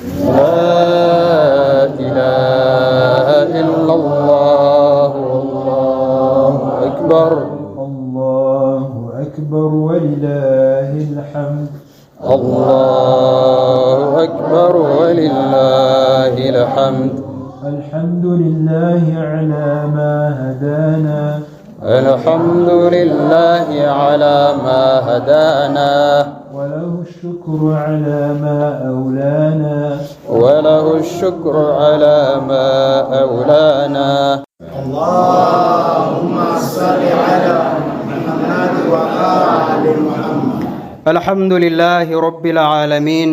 لا إله إلا الله والله أكبر الله أكبر ولله الحمد الله أكبر ولله الحمد الحمد لله على ما هدانا الحمد لله على ما هدانا وله الشكر على ما أولانا وله الشكر على ما أولانا اللهم صل على محمد وآل محمد. الحمد لله رب العالمين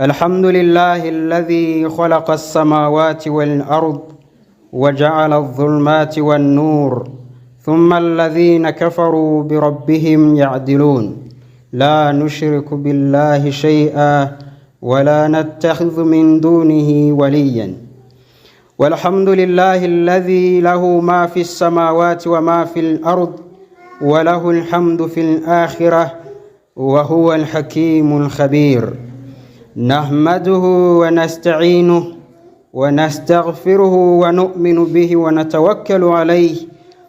الحمد لله الذي خلق السماوات والأرض وجعل الظلمات والنور ثم الذين كفروا بربهم يعدلون لا نشرك بالله شيئا ولا نتخذ من دونه وليا والحمد لله الذي له ما في السماوات وما في الأرض وله الحمد في الآخرة وهو الحكيم الخبير نحمده ونستعينه ونستغفره ونؤمن به ونتوكل عليه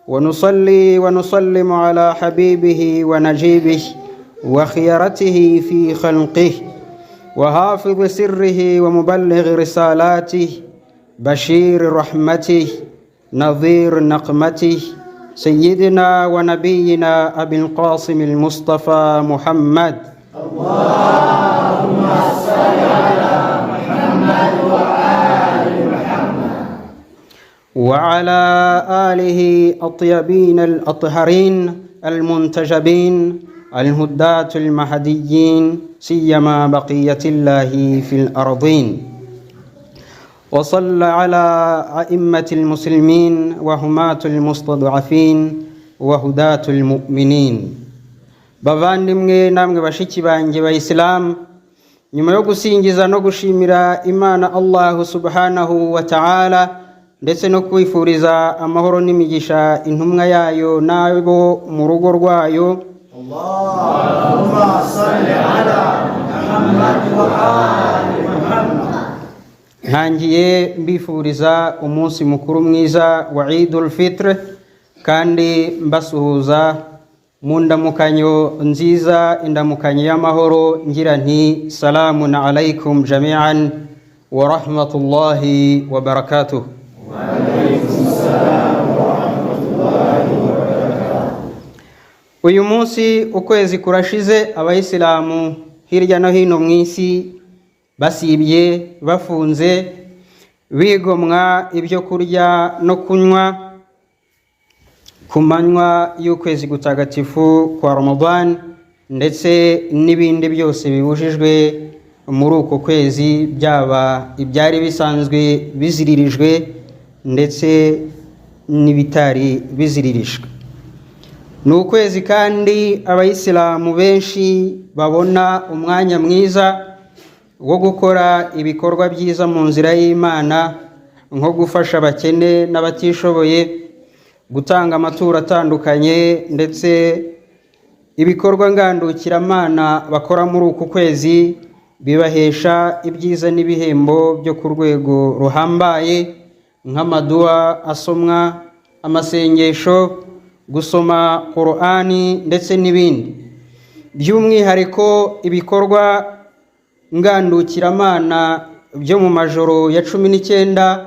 ونصلي ونسلم على حبيبه ونجيبه وخيرته في خلقه وحافظ سره ومبلغ رسالاته بشير رحمته نظير نقمته سيدنا ونبينا أبي القاسم المصطفى محمد. اللهم صل على محمد وآل محمد وعلى آله الطيبين الأطهرين المنتجبين الهداة المهديين سيما بقية الله في الأرضين وصلى على أئمة المسلمين وهماة المستضعفين وهداة المؤمنين. bavandimwe namwe bashiki banjye bayisilamu, nyuma yo gusingiza no gushimira Imana Allah subhanahu wa ta'ala ndetse no kwifuriza amahoro n'imigisha intumwa yayo nabo mu rugo rwayo, Allahumma salli ala Muhammad wa ali Muhammad, ntangiye mbifuriza umunsi mukuru mwiza wa Eidul Fitr kandi mbasuhuza mu ndamukanyo nziza, indamukanyo y'amahoro, ngira nti salamun alaykum jami'an wa rahmatullahi wa barakatuh. wa alaykum salam wa rahmatullahi wa barakatuh. Uyu munsi ukwezi kurashize, abayisilamu hirya no hino mu isi basibye, bafunze, bigomwa ibyo kurya no kunywa ku manywa y'ukwezi gutagatifu kwa Ramadan ndetse n'ibindi byose bibujijwe muri uko kwezi, byaba ibyari bisanzwe biziririjwe ndetse n'ibitari biziririjwe. Ni ukwezi kandi abayisilamu benshi babona umwanya mwiza wo gukora ibikorwa byiza mu nzira y'Imana, nko gufasha abakene n'abatishoboye, gutanga amaturo atandukanye, ndetse ibikorwa ngandukiramana bakora muri uku kwezi bibahesha ibyiza n'ibihembo byo ku rwego ruhambaye, nk'amadua asomwa, amasengesho, gusoma Qur'ani ndetse n'ibindi. By'umwihariko ibikorwa ngandukiramana byo mu majoro ya 19,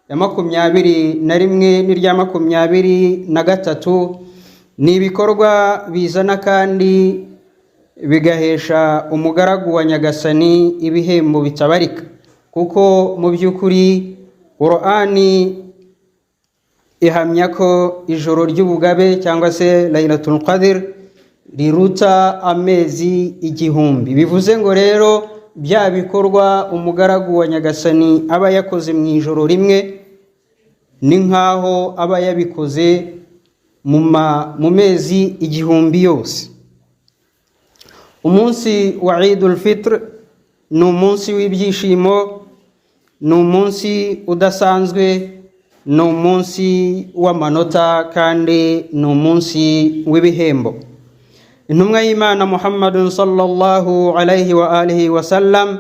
ya 21 n'irya 23 ni ibikorwa bizana kandi bigahesha umugaragu wa Nyagasani ibihembo bitabarika, kuko mu by'ukuri Qur'ani ihamya ko ijoro ry'ubugabe cyangwa se Lailatul Qadr riruta amezi 1000. Bivuze ngo rero bya bikorwa umugaragu wa Nyagasani aba yakoze mu ijoro rimwe ni nkaho aba yabikoze mu mezi 1000 yose. Umunsi wa Eidul Fitr ni umunsi w'ibyishimo, ni umunsi udasanzwe, ni umunsi w'amanota kandi ni umunsi w'ibihembo. Intumwa y'Imana Muhammadun sallallahu alayhi wa alihi wa sallam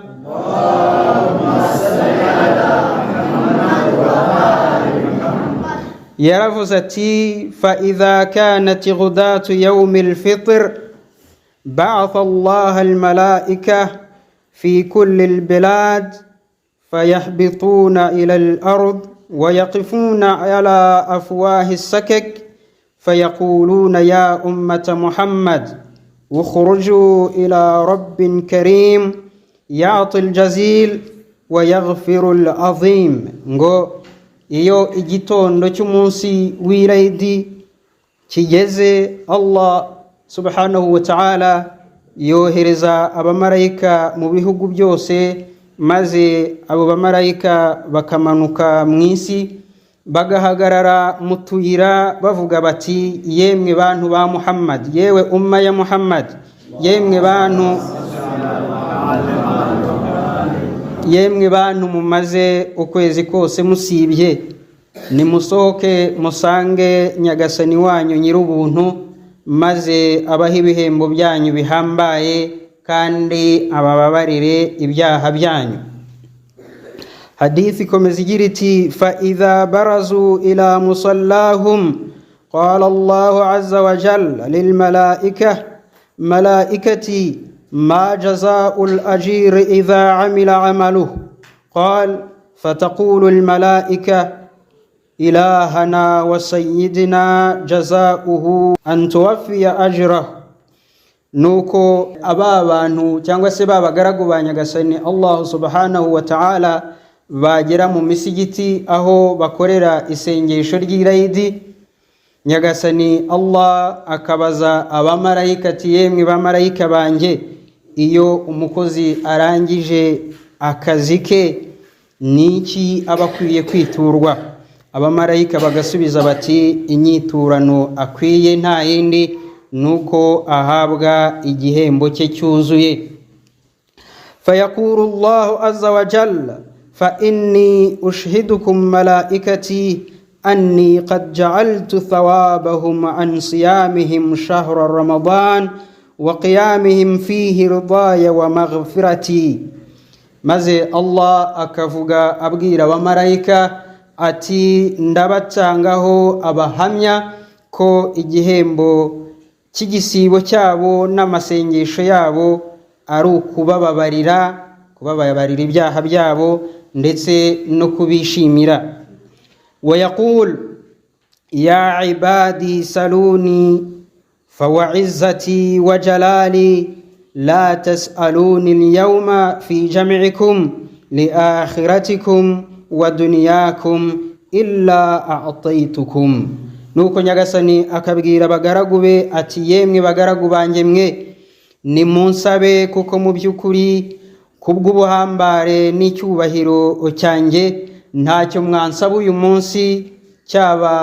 yaravuze ati fa idha kanat ghudatu yawm al-fitr ba'atha Allah al-malaika fi kulli al-bilad fayahbituna ila al-ard ويقفون على أفواه السكك فيقولون يا أمة محمد اخرجوا إلى رب كريم يعطي الجزيل ويغفر العظيم. ngo iyo igitondo cy'umunsi w'irayidi kigeze, Allah subhanahu wa ta'ala yohereza abamarayika mu bihugu byose, maze abo bamarayika bakamanuka mu isi bagahagarara mu tuyira bavuga bati yemwe bantu ba Muhammad, yewe umma ya Muhammad, yemwe bantu mumaze ukwezi kose musibye, nimusohoke musange nyagasani wanyu nyir'ubuntu, maze abaha ibihembo byanyu bihambaye kandi abababarire ibyaha byanyu. Hadithi ikomeza igira iti fa idha barazu ila musallahum qala Allahu azza wa jalla lil malaikati ma jazaa'ul ajiri idha amila amaluhu qala fataqulu al malaika ilahana wa sayyidina jazaa'uhu an tuwaffiya ajrahu. nuko aba bantu cyangwa se babagaragu ba nyagasani Allah subhanahu wa ta'ala bagera mu misigiti aho bakorera isengesho ry'irayidi, nyagasani Allah akabaza abamarayika ati yemwe bamarayika banjye, iyo umukozi arangije akazi ke niki abakwiye kwiturwa? Abamarayika bagasubiza bati inyiturano akwiye nta yindi nuko ahabwa igihembo cye cyuzuye. Fayaqulu Allahu azza wa jalla fa inni ushhidukum malaikati anni qad ja'altu thawabahum an siyamihim shahra ramadan wa qiyamihim fihi ridaya wa maghfirati. Maze Allah akavuga abwira abamarayika ati ndabatangaho abahamya ko igihembo cy'igisibo cyabo n'amasengesho yabo ari ukubababarira ibyaha byabo ndetse no kubishimira. ويقول يا عبادي سلوني فوعزتي وجلالي لا تسألوني اليوم في جمعكم لآخرتكم ودنياكم إلا أعطيتكم. nuko nyagasani akabwira abagaragu be ati yemwe bagaragu banjye mwe nimunsabe, kuko mu by'ukuri kubw'ubuhambare n'icyubahiro cyanjye ntacyo mwansaba uyu munsi, cyaba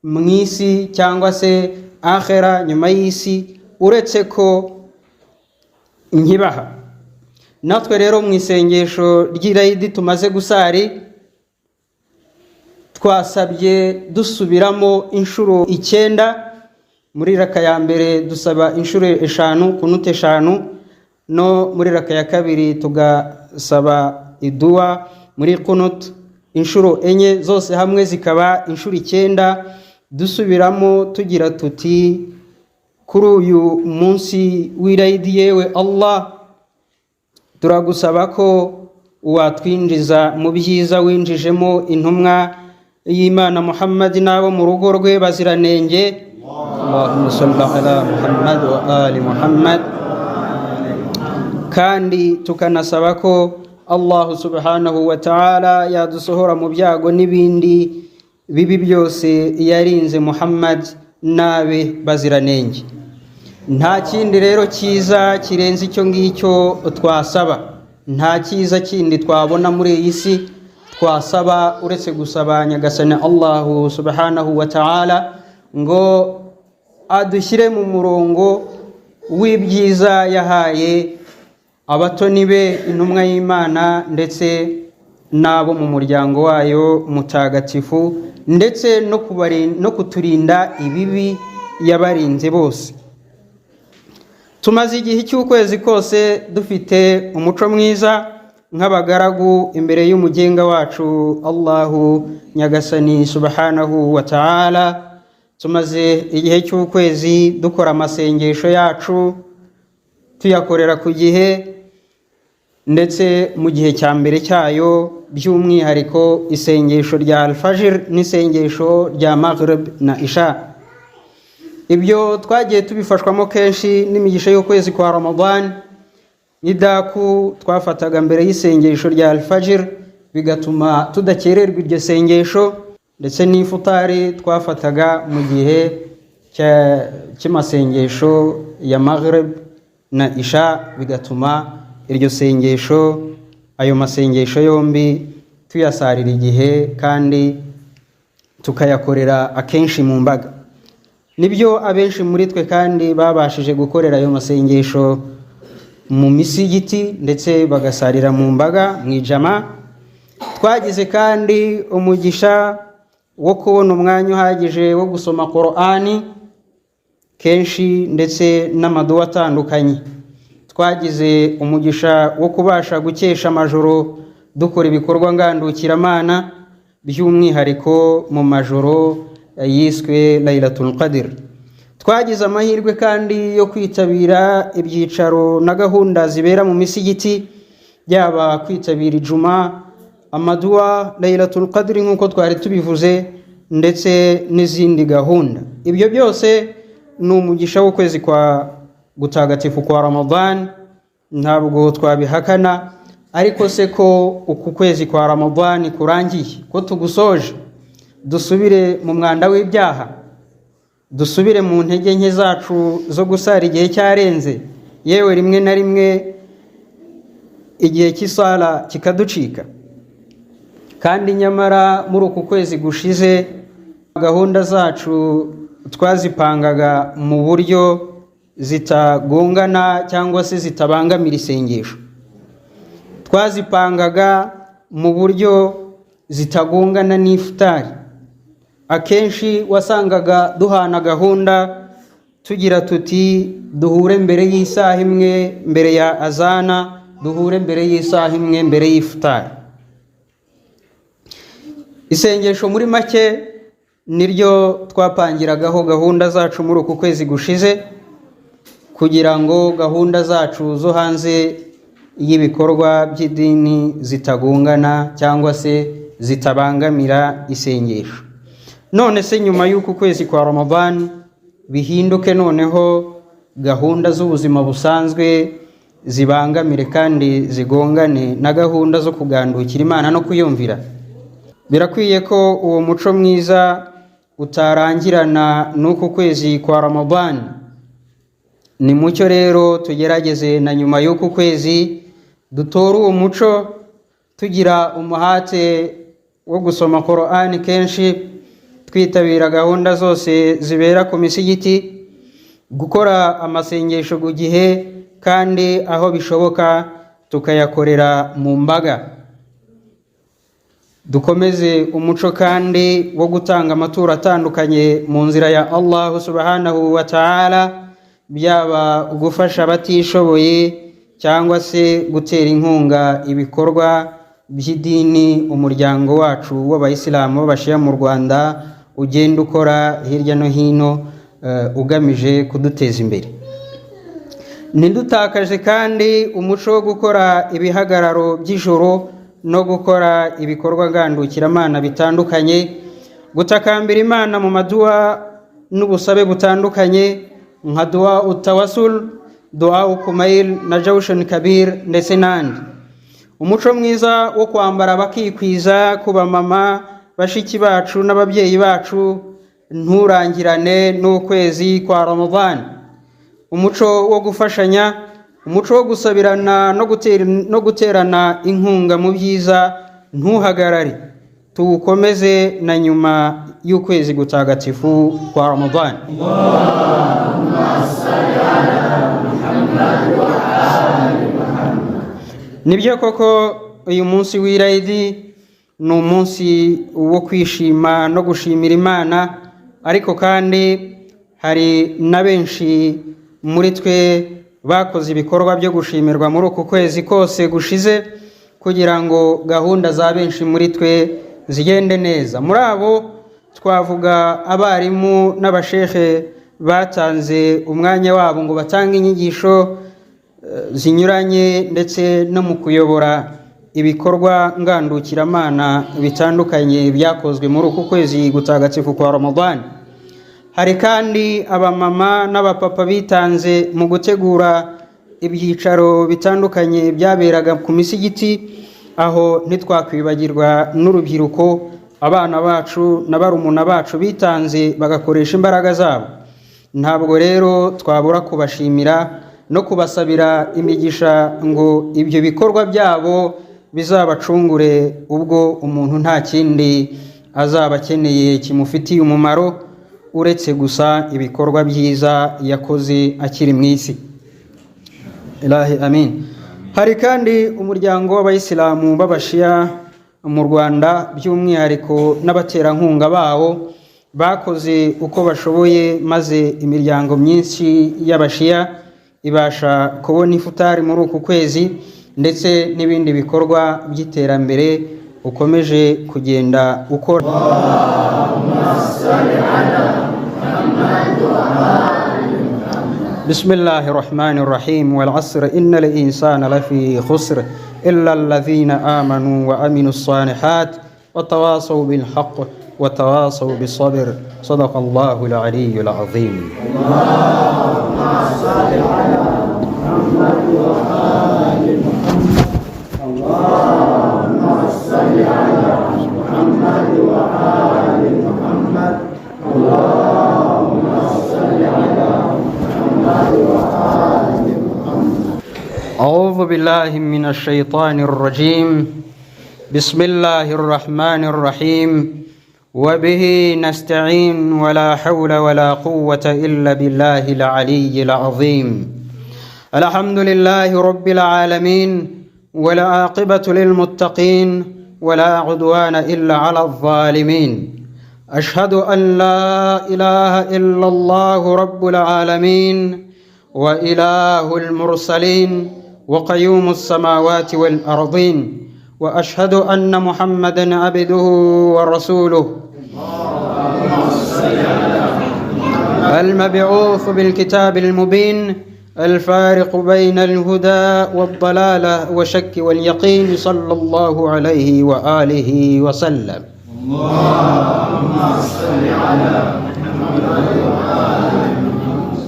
mu isi cyangwa se akhera nyuma y'isi, uretse ko nkibaha. Natwe rero mu isengesho ry'irayidi tumaze gusari twasabye dusubiramo inshuro 9. muri raka ya mbere dusaba inshuro 5 kunute 5, no muri raka ya kabiri tugasaba idua muri kunut inshuro 4, zose hamwe zikaba inshuro 9. dusubiramo tugira tuti kuri uyu munsi w'irayidi yewe Allah turagusaba ko watwinjiza mu byiza winjijemo intumwa y'Imana Muhammad nabo mu rugo rwe baziranenge. Allahumma salli ala Muhammad wa ali Muhammad. Kandi tukanasaba ko Allah subhanahu wa ta'ala yadusohora mu byago n'ibindi bibi byose yarinze Muhammad nabe baziranenge. Nta kindi rero cyiza kirenze icyo ngicyo twasaba, nta cyiza kindi twabona muri iyi si twasaba uretse gusaba nyagasani Allah subhanahu wa ta'ala ngo adushyire mu murongo w'ibyiza yahaye abatoni be intumwa y'Imana ndetse nabo mu muryango wayo mutagatifu, ndetse no kuturinda ibibi yabarinze bose. Tumaze igihe cy'ukwezi kose dufite umuco mwiza nk'abagaragu imbere y'umugenga wacu Allahu Nyagasani subhanahu wa ta'ala. Tumaze igihe cy'ukwezi dukora amasengesho yacu, tuyakorera ku gihe, ndetse mu gihe cya mbere cyayo by'umwihariko isengesho rya al-fajr n'isengesho rya maghrib na isha. Ibyo twagiye tubifashwamo kenshi n'imigisha y'ukwezi kwa Ramadan. Idaku twafataga mbere y'isengesho rya al-fajr bigatuma tudakererwa iryo sengesho, ndetse n'ifutari twafataga mu gihe cy'amasengesho ya maghrib na isha, bigatuma iryo sengesho, ayo masengesho yombi tuyasarira igihe kandi tukayakorera akenshi mu mbaga. Nibyo abenshi muri twe kandi babashije gukorera ayo masengesho mu misigiti ndetse bagasarira mu mbaga mu ijama. Twagize kandi umugisha wo kubona umwanya uhagije wo gusoma Qur'ani kenshi ndetse n'amaduwa atandukanye. Twagize umugisha wo kubasha gukesha amajoro dukora ibikorwa ngandukiramana, by'umwihariko mu majoro yiswe Laylatul Qadr. Twagize amahirwe kandi yo kwitabira ibyicaro na gahunda zibera mu misigiti, yaba kwitabira ijuma, amaduwa, Laylatul Qadr nk'uko twari tubivuze, ndetse n'izindi gahunda. Ibyo byose ni umugisha w'ukwezi kwa gutagatifu kwa Ramadan, ntabwo twabihakana. Ariko se ko uku kwezi kwa Ramadan kurangiye, ko tugusoje, dusubire mu mwanda w'ibyaha, dusubire mu ntege nke zacu zo gusara igihe cyarenze, yewe rimwe na rimwe igihe cy'isala kikaducika. Kandi nyamara muri uku kwezi gushize gahunda zacu twazipangaga mu buryo zitagongana cyangwa se zitabangamira isengesho. Twazipangaga mu buryo zitagongana n'ifutari. Akenshi wasangaga duhana gahunda tugira tuti duhure mbere y'isaha imwe mbere ya azana, duhure mbere y'isaha imwe mbere y'ifutari. Isengesho muri make niryo twapangiragaho gahunda zacu muri uku kwezi gushize, kugira ngo gahunda zacu zo hanze y'ibikorwa by'idini zitagongana cyangwa se zitabangamira isengesho. None se nyuma y'uku kwezi kwa Ramadan bihinduke noneho gahunda z'ubuzima busanzwe zibangamire kandi zigongane na gahunda zo kugandukira Imana no kuyumvira? Birakwiye ko uwo muco mwiza utarangirana n'uku kwezi kwa Ramadan. Ni mucyo rero tugerageze na nyuma y'uku kwezi dutora uwo muco, tugira umuhate wo gusoma Qur'ani kenshi, twitabira gahunda zose zibera ku misigiti, gukora amasengesho ku gihe, kandi aho bishoboka tukayakorera mu mbaga. Dukomeze umuco kandi wo gutanga amaturo atandukanye mu nzira ya Allah subhanahu wa ta'ala, byaba gufasha abatishoboye cyangwa se gutera inkunga ibikorwa by'idini umuryango wacu w'abayisilamu b'abashiya mu Rwanda ugenda ukora hirya no hino ugamije kuduteza imbere. Ntidutakaje kandi umuco wo gukora ibihagararo by'ijoro no gukora ibikorwa ngandukiramana bitandukanye, gutakambira Imana mu maduwa n'ubusabe butandukanye nka dua utawasul, dua ukumail na jawshan kabir ndetse n'andi. Umuco mwiza wo kwambara bakikwiza kuba mama, bashiki bacu n'ababyeyi bacu nturangirane n'ukwezi kwa Ramadan. Umuco wo gufashanya, umuco wo gusabirana no guterana inkunga mu byiza ntuhagarare, tuwukomeze na nyuma y'ukwezi gutagatifu kwa Ramadan. Nibyo koko uyu munsi w'Irayidi ni umunsi wo kwishima no gushimira Imana, ariko kandi hari na benshi muri twe bakoze ibikorwa byo gushimirwa muri uku kwezi kose gushize, kugira ngo gahunda za benshi muri twe zigende neza. Muri abo twavuga abarimu n'abashehe batanze umwanya wabo ngo batange inyigisho zinyuranye ndetse no mu kuyobora ibikorwa ngandukiramana bitandukanye byakozwe muri uku kwezi gutagatifu kwa Ramadan. Hari kandi abamama n'abapapa bitanze mu gutegura ibyicaro bitandukanye byaberaga ku misigiti, aho ntitwakwibagirwa n'urubyiruko, abana bacu na barumuna bacu bitanze bagakoresha imbaraga zabo. Ntabwo rero twabura kubashimira no kubasabira imigisha ngo ibyo bikorwa byabo bizabacungure ubwo umuntu nta kindi azaba akeneye kimufitiye umumaro uretse gusa ibikorwa byiza yakoze akiri mu isi. Ilahi amin. Hari kandi umuryango w'abayisilamu b'abashia mu Rwanda, by'umwihariko n'abaterankunga bawo, bakoze uko bashoboye maze imiryango myinshi y'abashia ibasha kubona ifutari muri uku kwezi, ndetse n'ibindi bikorwa by'iterambere ukomeje kugenda ukora. بسم الله الرحمن الرحيم والعصر إن الإنسان لفي خسر إلا الذين آمنوا وعملوا الصالحات وتواصوا بالحق وتواصوا بالصبر. صدق الله العلي العظيم. اللهم صل على محمد وآل محمد. اللهم صل على محمد وآل محمد. اللهم صل على محمد وآل محمد. أعوذ بالله من الشيطان الرجيم. بسم الله الرحمن الرحيم. وبه نستعين ولا حول ولا قوة إلا بالله العلي العظيم. الحمد لله رب العالمين والعاقبة للمتقين ولا عدوان إلا على الظالمين. أشهد أن لا إله إلا الله رب العالمين وإله المرسلين وقيوم السماوات والأرضين، وأشهد أن محمدًا عبده ورسوله المبعوث بالكتاب المبين الفارق بين الهدى والضلالة والشك واليقين، صلى الله عليه وآله وسلم. اللهم صل على محمد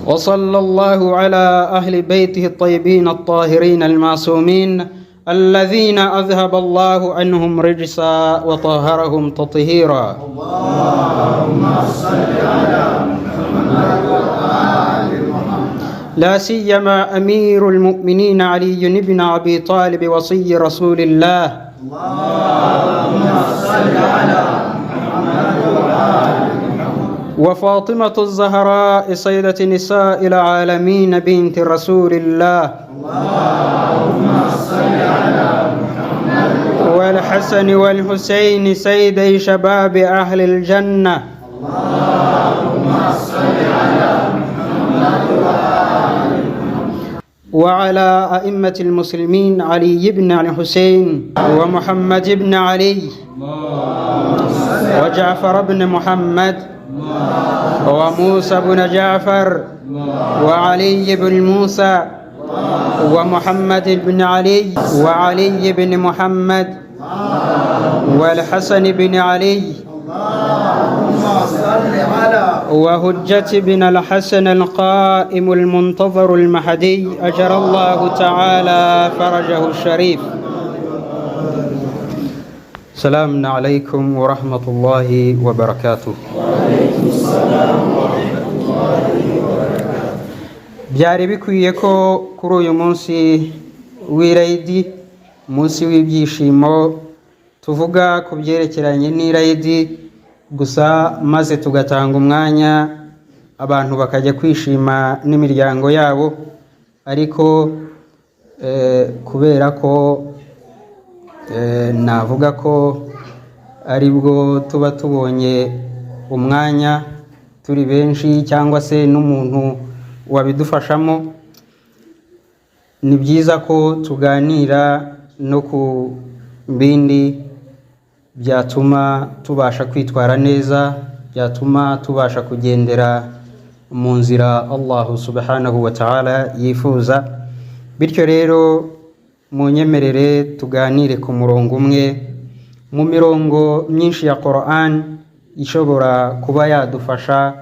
وصلى الله على أهل بيته الطيبين الطاهرين المعصومين الذين أذهب الله عنهم رجسا وطهرهم تطهيرا. اللهم صل على محمد وآل محمد. لا سيما أمير المؤمنين علي بن أبي طالب وصي رسول الله. اللهم صل على محمد وآل محمد. وفاطمة الزهراء سيدة نساء العالمين بنت رسول الله. اللهم صل على محمد. والحسن والحسين سيدي شباب أهل الجنة. اللهم صل على محمد وآل محمد. وعلى أئمة المسلمين علي بن الحسين ومحمد بن علي وجعفر بن محمد وموسى بن جعفر وعلي بن موسى ومحمد بن علي وعلي بن محمد والحسن بن علي وهجة بن الحسن القائم المنتظر المهدي أجر الله تعالى فرجه الشريف. السلام عليكم ورحمة الله وبركاته. وعليكم السلام ورحمة الله وبركاته. byari bikwiye ko kuri uyu munsi w'irayidi, umunsi w'ibyishimo, tuvuga ku byerekeranye n'irayidi gusa, maze tugatanga umwanya abantu bakajya kwishima n'imiryango yabo, ariko kubera ko navuga ko aribwo tuba tubonye umwanya turi benshi cyangwa se n'umuntu wabidufashamo, ni byiza ko tuganira no ku bindi byatuma tubasha kwitwara neza, byatuma tubasha kugendera mu nzira Allah subhanahu wa ta'ala yifuza. Bityo rero munyemerere tuganire ku murongo umwe mu mirongo myinshi ya Qur'an ishobora kuba yadufasha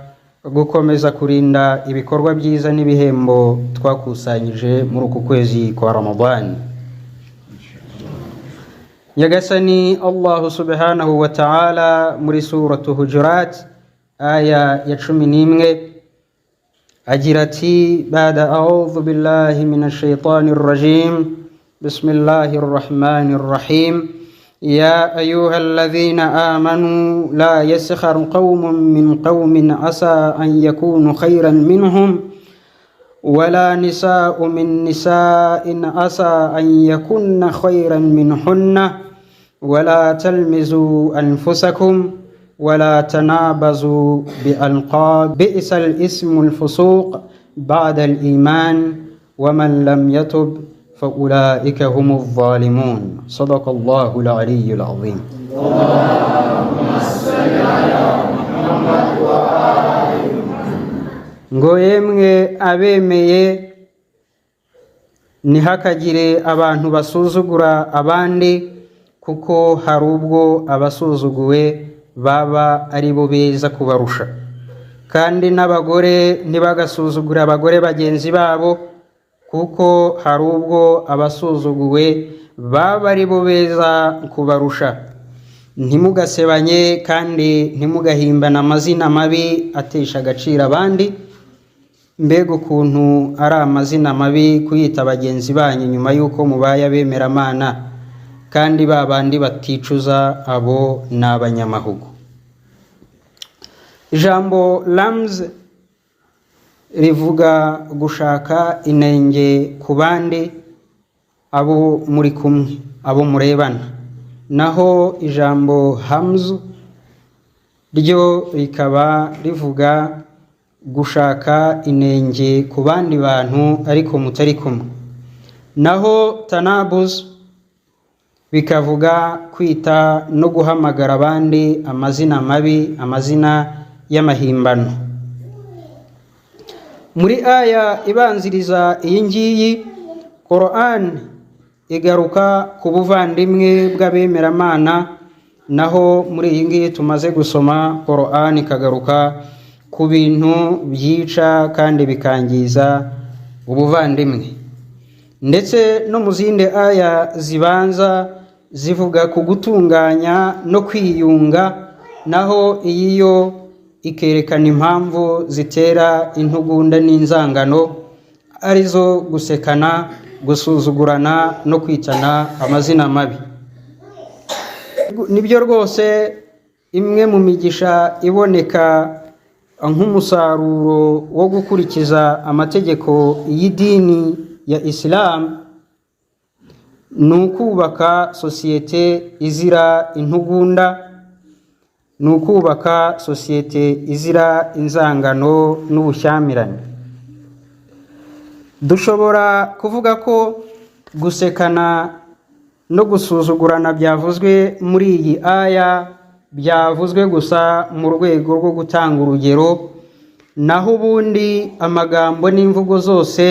gukomeza kurinda ibikorwa byiza n'ibihembo twakusanyije muri uku kwezi kwa Ramadan. Nyagasani Allah subhanahu wa ta'ala muri suratu Hujurat aya ya 11 agira ati: ba'da a'udhu billahi minash shaitanir rajim, bismillahir rahmanir rahim, ya ayyuhalladhina amanu la yaskhar qaumun min qaumin asa an yakunu khayran minhum ولا نساء من نساء عسى أن يكن خيرا منهن ولا تلمزوا أنفسكم ولا تنابزوا بألقاب بئس الاسم الفسوق بعد الإيمان ومن لم يتب فأولئك هم الظالمون. صدق الله العلي العظيم. اللهم صل على محمد وآل ngo yemwe abemeye ntihakagire abantu basuzugura abandi, kuko hari ubwo abasuzuguwe baba ari bo beza kubarusha. Kandi n'abagore ntibagasuzugura abagore bagenzi babo, kuko hari ubwo abasuzuguwe baba ari bo beza kubarusha. Ntimugasebanye kandi ntimugahimbana amazina mabi atesha agaciro abandi. Mbega ukuntu ari amazina mabi kuyita bagenzi banyu nyuma yuko mubaye abemeramana, kandi babandi baticuza abo n'abanyamahugu. Ijambo lams rivuga gushaka inenge ku bandi, abo muri kumwe, abo murebana. Naho ijambo hamzu ryo rikaba rivuga gushaka inenge ku bandi bantu ariko mutari kumwe. Naho tanabuz bikavuga kwita no guhamagara abandi amazina mabi, amazina y'amahimbano. Muri aya ibanziriza iyi ngiyi, Qur'an igaruka ku buvandimwe bw'abemeramana, naho muri iyi ngiyi tumaze gusoma Qur'an ikagaruka ku bintu byica kandi bikangiza ubuvandimwe. Ndetse no mu zindi aya zibanza zivuga ku gutunganya no kwiyunga, naho iyi yo ikerekana impamvu zitera intugunda n'inzangano, arizo gusekana, gusuzugurana no kwitana amazina mabi. Nibyo rwose imwe mu migisha iboneka nk'umusaruro wo gukurikiza amategeko y'idini ya Islam, ni ukubaka sosiyete izira intugunda, ni ukubaka sosiyete izira inzangano n'ubushyamirane. Dushobora kuvuga ko gusekana no gusuzugurana byavuzwe muri iyi aya byavuzwe gusa mu rwego rwo gutanga urugero, naho ubundi amagambo n'imvugo zose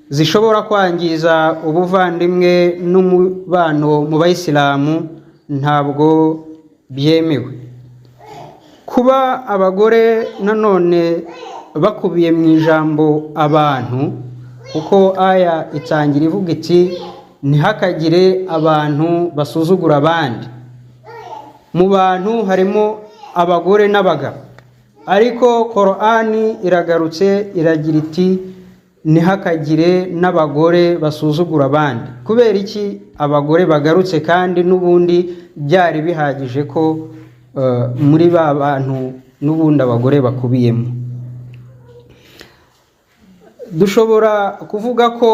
zishobora kwangiza ubuvandimwe n'umubano mu Bayisilamu ntabwo byemewe. Kuba abagore nanone bakubiye mu ijambo abantu, kuko aya itangira ivuga iti ntihakagire abantu basuzugura abandi. Mu bantu harimo abagore n'abagabo, ariko Qur'ani iragarutse iragira iti ntihakagire n'abagore basuzugura abandi. Kubera iki abagore bagarutse kandi n'ubundi byari bihagije ko muri ba bantu n'ubundi abagore bakubiyemo? Dushobora kuvuga ko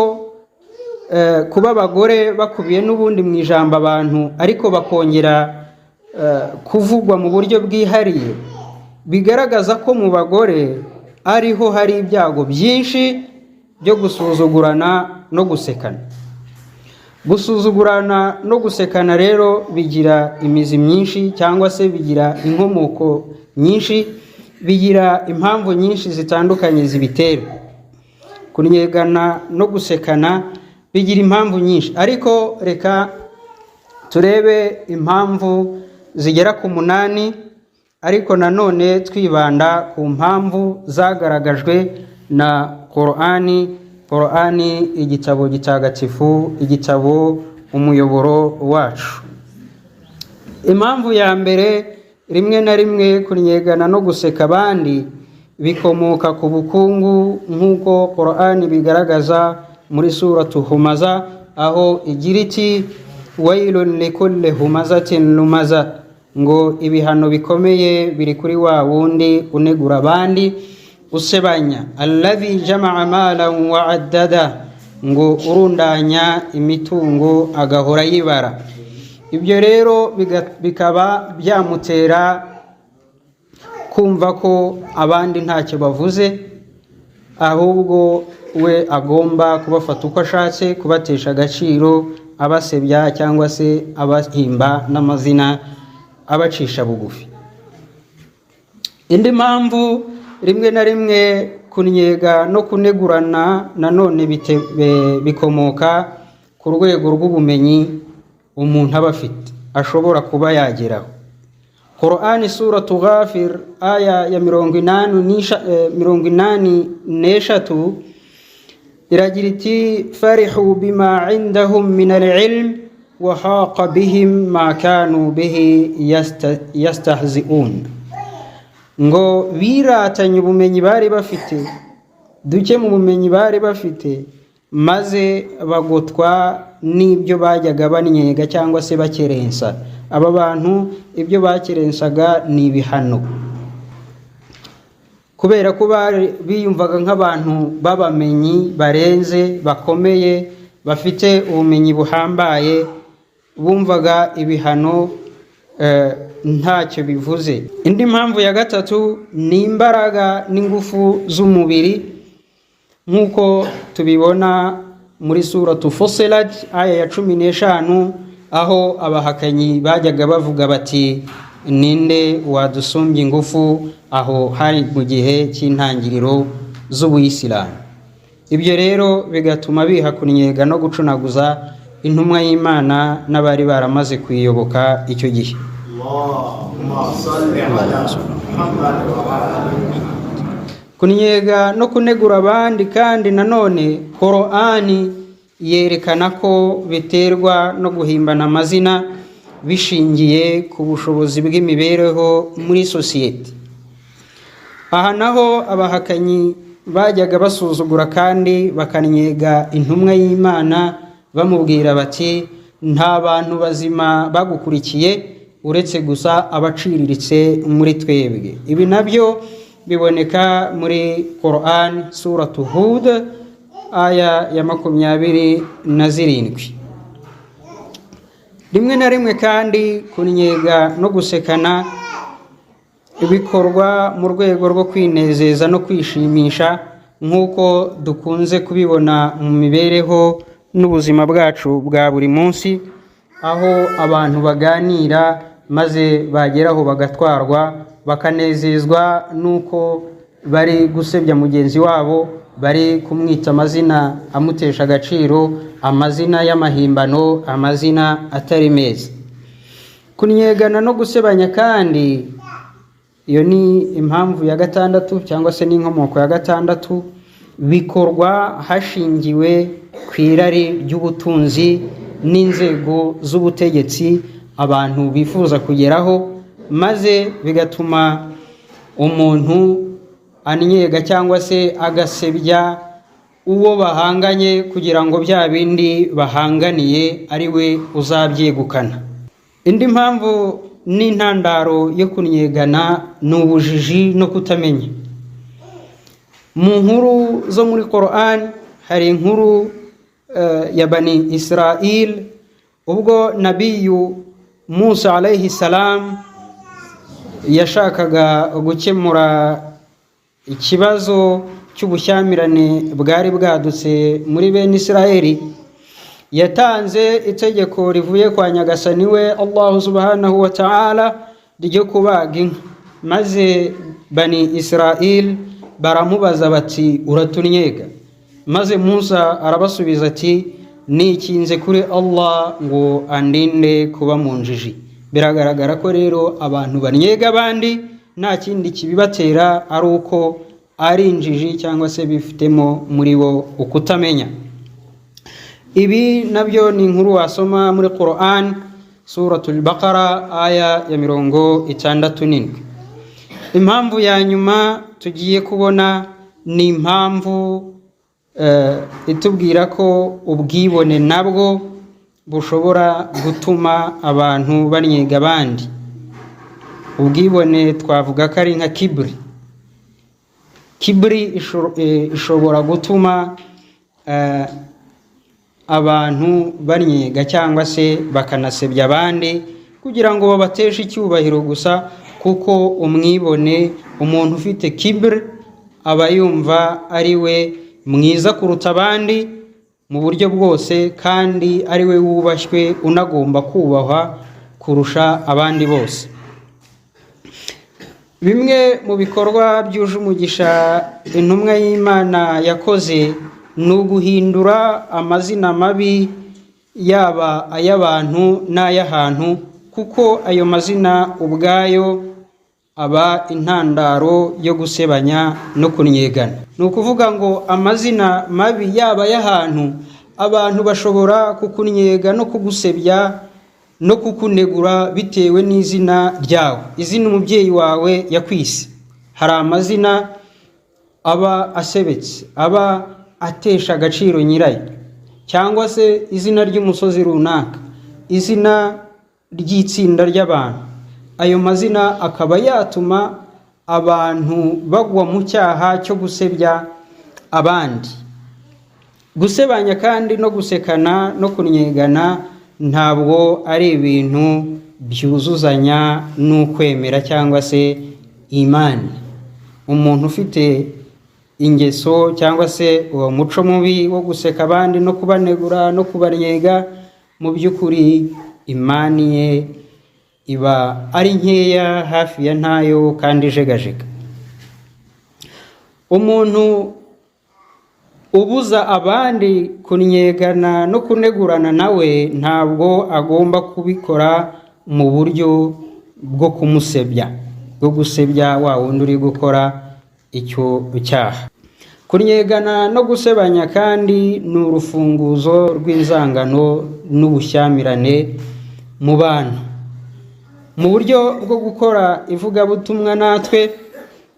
kuba abagore bakubiye n'ubundi mu ijambo abantu, ariko bakongera kuvugwa mu buryo bwihariye, bigaragaza ko mu bagore ariho hari ibyago byinshi byo gusuzugurana no gusekana. Gusuzugurana no gusekana rero bigira imizi myinshi cyangwa se bigira inkomoko nyinshi, bigira impamvu nyinshi zitandukanye zibitera. Kunyegana no gusekana bigira impamvu nyinshi, ariko reka turebe impamvu zigera ku 8, ariko nanone twibanda ku mpamvu zagaragajwe na Qur'ani, igitabo gitagatifu, igitabo umuyoboro wacu. Impamvu ya mbere, rimwe na rimwe kunyegana no guseka abandi bikomoka ku bukungu, nk'uko Qur'ani bigaragaza muri suratu Humaza, aho igira iti wailun likulli humazatin lumaza, ngo ibihano bikomeye biri kuri wa wundi unegura abandi, usebanya. Alladhi jama'a malan wa addada, ngo urundanya imitungo agahora yibara. Ibyo rero bikaba byamutera kumva ko abandi ntacyo bavuze, ahubwo we agomba kubafata uko ashatse, kubatesha agaciro, abasebya cyangwa se abahimba n'amazina, abacisha bugufi. Indi mpamvu, rimwe na rimwe kunyega no kunegurana nanone bikomoka ku rwego rw'ubumenyi umuntu aba afite, ashobora kuba yageraho. Qur'ani suratu Ghafir aya ya 83 iragira iti farihu bima indahum min al-ilm wa haqa bihim ma kanu bihi yastahzi'un, ngo biratanye ubumenyi bari bafite, duke mu bumenyi bari bafite, maze bagotwa n'ibyo bajyaga banyega cyangwa se bakerensa. Aba bantu ibyo bakerensaga ni ibihano, kubera ko biyumvaga nk'abantu b'abamenyi barenze, bakomeye, bafite ubumenyi buhambaye, bumvaga ibihano ntacyo bivuze. Indi mpamvu ya gatatu ni imbaraga n'ingufu z'umubiri, nk'uko tubibona muri suratu Fussilat aya ya 15, aho abahakanyi bajyaga bavuga bati ninde wadusumbye ingufu, aho hari mu gihe cy'intangiriro z'ubuyisilamu. Ibyo rero bigatuma biha kunyega no gucunaguza intumwa y'Imana n'abari baramaze kuyiyoboka icyo gihe. Kunyega no kunegura abandi kandi nanone Qur'ani yerekana ko biterwa no guhimbana amazina bishingiye ku bushobozi bw'imibereho muri sosiyete. Aha naho abahakanyi bajyaga basuzugura kandi bakanyega intumwa y'Imana, bamubwira bati nta bantu bazima bagukurikiye uretse gusa abaciriritse muri twebwe. Ibi nabyo biboneka muri Qur'an suratu Hud aya ya 27. Rimwe na rimwe kandi kunyega no gusekana ibikorwa mu rwego rwo kwinezeza no kwishimisha, nk'uko dukunze kubibona mu mibereho n'ubuzima bwacu bwa buri munsi, aho abantu baganira maze bageraho bagatwarwa, bakanezezwa nuko bari gusebya mugenzi wabo, bari kumwita amazina amutesha agaciro, amazina y'amahimbano, amazina atari meza. Kunyegana no gusebanya kandi, iyo ni impamvu ya 6 cyangwa se n'inkomoko ya 6, bikorwa hashingiwe ku irari ry'ubutunzi n'inzego z'ubutegetsi abantu bifuza kugeraho, maze bigatuma umuntu anyega cyangwa se agasebya uwo bahanganye kugira ngo bya bindi bahanganiye ari we uzabyegukana. Indi mpamvu n'intandaro yo kunyegana ni ubujiji no kutamenya. Mu nkuru zo muri Qur'an hari inkuru ya Bani Israel, ubwo Nabiyu Musa alayhi salam yashakaga gukemura ikibazo cy'ubushyamirane bwari bwadutse muri bene Israeli, yatanze itegeko rivuye kwa nyagasani we Allah subhanahu wa ta'ala ryo kubaga inka, maze bani Israel baramubaza bati uratunyega, maze Musa arabasubiza ati nikinze kuri Allah ngo andinde kuba mu njiji. Biragaragara ko rero abantu banyega abandi nta kindi kibibatera ari uko ari injiji cyangwa se bifitemo muri bo ukutamenya. Ibi nabyo ni inkuru wasoma muri Quran suratul Baqara aya ya 67. Impamvu ya nyuma tugiye kubona ni impamvu itubwira ko ubwibone nabwo bushobora gutuma abantu banyega abandi. Ubwibone twavuga ko ari nka kibri. Kibri ishobora gutuma abantu banyega cyangwa se bakanasebya abandi kugira ngo babateshe icyubahiro gusa, kuko umwibone, umuntu ufite kibri aba yumva ari we mwiza kuruta abandi mu buryo bwose, kandi ari we wubashywe unagomba kubahwa kurusha abandi bose. Bimwe mu bikorwa byuje umugisha intumwa y'Imana yakoze ni uguhindura amazina mabi yaba ay'abantu n'ay'ahantu, kuko ayo mazina ubwayo aba intandaro yo gusebanya no kunyegana. Ni ukuvuga ngo amazina mabi yaba y'ahantu, abantu bashobora kukunyega no kugusebya no kukunegura bitewe n'izina ryawe, izina umubyeyi wawe yakwise. Hari amazina aba asebetse, aba atesha agaciro nyirayo, cyangwa se izina ry'umusozi runaka, izina ry'itsinda ry'abantu. Ayo mazina akaba yatuma abantu bagwa mu cyaha cyo gusebya abandi. Gusebanya kandi no gusekana no kunyegana ntabwo ari ibintu byuzuzanya n'ukwemera cyangwa se imani. Umuntu ufite ingeso cyangwa se uwo muco mubi wo guseka abandi no kubanegura no kubanyega, mu by'ukuri imani ye iba ari nkeya, hafi ya ntayo kandi ijegajega. Umuntu ubuza abandi kunyegana no kunegurana nawe ntabwo agomba kubikora mu buryo bwo kumusebya, bwo gusebya wa wundi uri gukora icyo cyaha. Kunyegana no gusebanya kandi ni urufunguzo rw'inzangano n'ubushyamirane mu bantu. Mu buryo bwo gukora ivugabutumwa natwe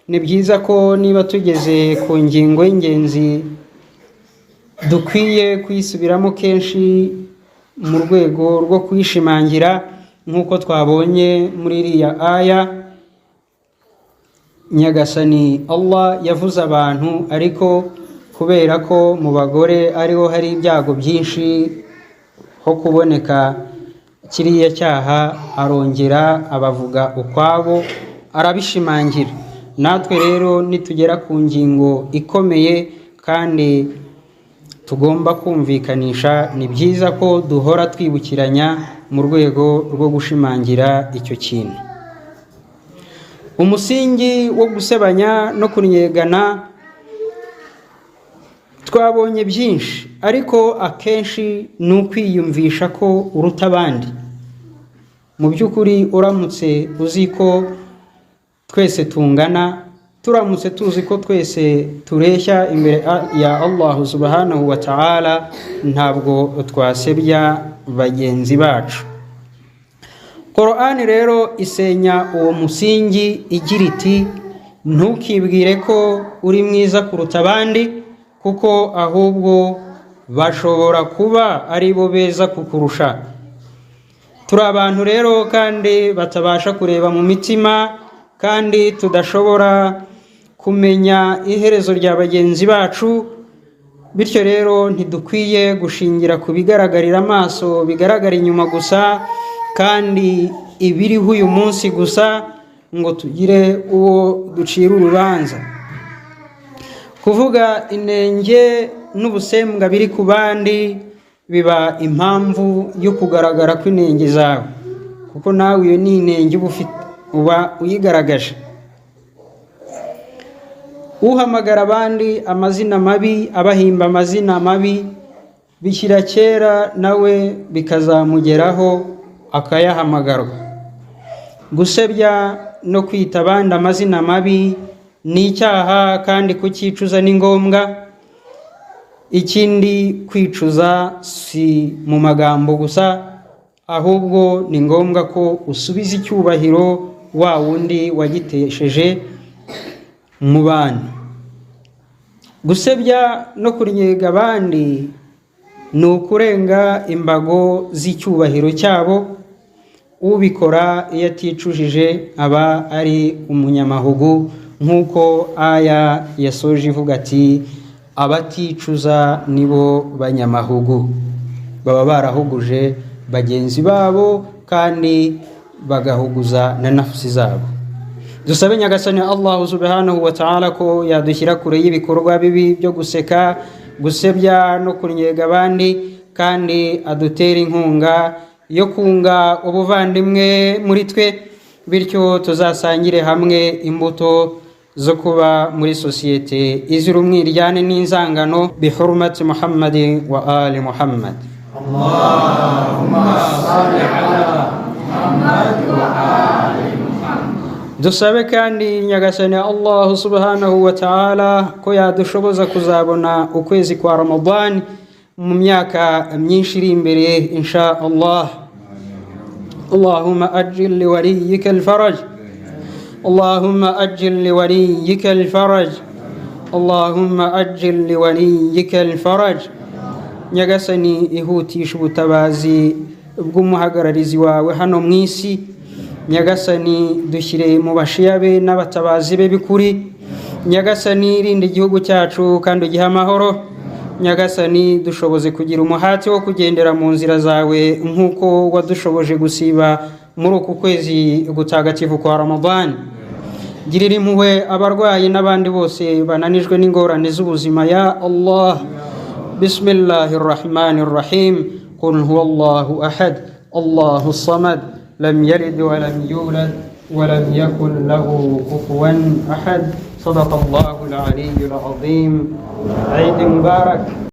ni byiza ko niba tugeze ku ngingo y'ingenzi dukwiye kuyisubiramo kenshi mu rwego rwo kuyishimangira, nk'uko twabonye muri iriya aya. Nyagasani Allah yavuze abantu, ariko kubera ko mu bagore ariho hari ibyago byinshi ho kuboneka kiriya cyaha, arongera abavuga ukwabo, arabishimangira. Natwe rero nitugera ku ngingo ikomeye kandi tugomba kumvikanisha, ni byiza ko duhora twibukiranya mu rwego rwo gushimangira icyo kintu. Umusingi wo gusebanya no kunyegana twabonye byinshi, ariko akenshi ni ukwiyumvisha ko uruta abandi. Mu by'ukuri uramutse uzi ko twese tungana, turamutse tuzi ko twese tureshya imbere ya Allah subhanahu wa ta'ala, ntabwo twasebya bagenzi bacu. Quran rero isenya uwo musingi igira iti ntukibwire ko uri mwiza kuruta abandi, kuko ahubwo bashobora kuba ari bo beza kukurusha. Turi abantu rero kandi batabasha kureba mu mitima, kandi tudashobora kumenya iherezo rya bagenzi bacu. Bityo rero ntidukwiye gushingira ku bigaragarira amaso, bigaragara inyuma gusa, kandi ibiriho uyu munsi gusa, ngo tugire uwo ducira urubanza. Kuvuga inenge n'ubusembwa biri ku bandi biba impamvu yo kugaragara kw'inenge zawe, kuko nawe iyo ni inenge uba uyigaragaje. Uhamagara abandi amazina mabi, abahimba amazina mabi, bishyira kera nawe bikazamugeraho akayahamagarwa. Gusebya no kwita abandi amazina mabi ni icyaha, kandi kucyicuza ni ngombwa. Ikindi, kwicuza si mu magambo gusa, ahubwo ni ngombwa ko usubiza icyubahiro wa wundi wagitesheje mu bantu. Gusebya no kuryega abandi ni ukurenga imbago z'icyubahiro cyabo. Ubikora iyo aticujije aba ari umunyamahugu, nk'uko aya yasoje ivuga ati abaticuza nibo banyamahugu, baba barahuguje bagenzi babo kandi bagahuguza na nafsi zabo. Dusabe Nyagasani Allah subhanahu wa ta'ala ko yadushyira kure y'ibikorwa bibi byo guseka, gusebya no kunyega abandi, kandi adutera inkunga yo kunga ubuvandimwe muri twe, bityo tuzasangire hamwe imbuto zo kuba muri sosiyete izira umwiryane n'inzangano. Bihurmati Muhammadin wa ali Muhammad. Allahumma salli ala Muhammad wa ali Muhammad. Dusabe kandi Nyagasani Allah subhanahu wa ta'ala ko yadushoboza kuzabona ukwezi kwa Ramadan mu myaka myinshi iri imbere insha Allah. اللهم أجل لوليك الفرج، اللهم أجل لوليك الفرج، اللهم أجل لوليك الفرج. Nyagasani ihutisha ubutabazi bw'umuhagararizi wawe hano mu isi. Nyagasani dushyire mu bashiya be n'abatabazi be bikuri. Nyagasani irinde igihugu cyacu kandi ugihe amahoro. Nyagasani dushoboze kugira umuhati wo kugendera mu nzira zawe, nk'uko wadushoboje gusiba muri uku kwezi gutagatifu kwa Ramadan. Girira impuhwe abarwayi n'abandi bose bananijwe n'ingorane z'ubuzima ya Allah. Bismillahir Rahmanir Rahim. Qul huwallahu ahad, Allahus samad, lam yalid wa lam yulad wa lam yakul lahu kufuwan ahad. صدق الله العلي العظيم. عيد مبارك.